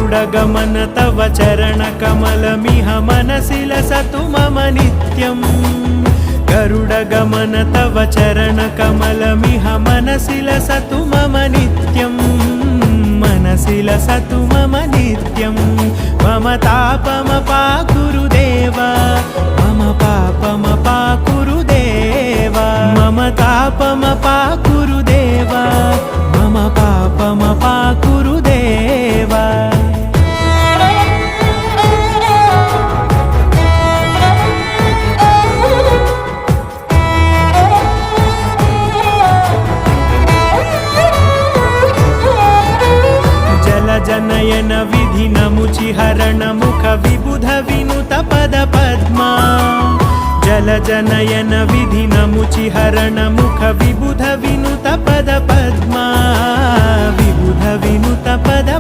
गरुडगमन तव चरणकमलमिह मनसि लसतु मम नित्यम् गरुडगमन तव चरणकमलमिह मनसि लसतु मम नित्यम् मनसि लसतु मम नित्यम् मम तापमपाकुरु देव मम पापमपाकुरु देव मम तापमपाकुरु देव मम पापमपाकुरु देव जनयन विधिनमुचिहरण मुख विबुध विनुत पद पद्मा जल जनयन विधिनमुचिहरण मुख विबुध विनुत पद पद्मा विबुध विनुत पद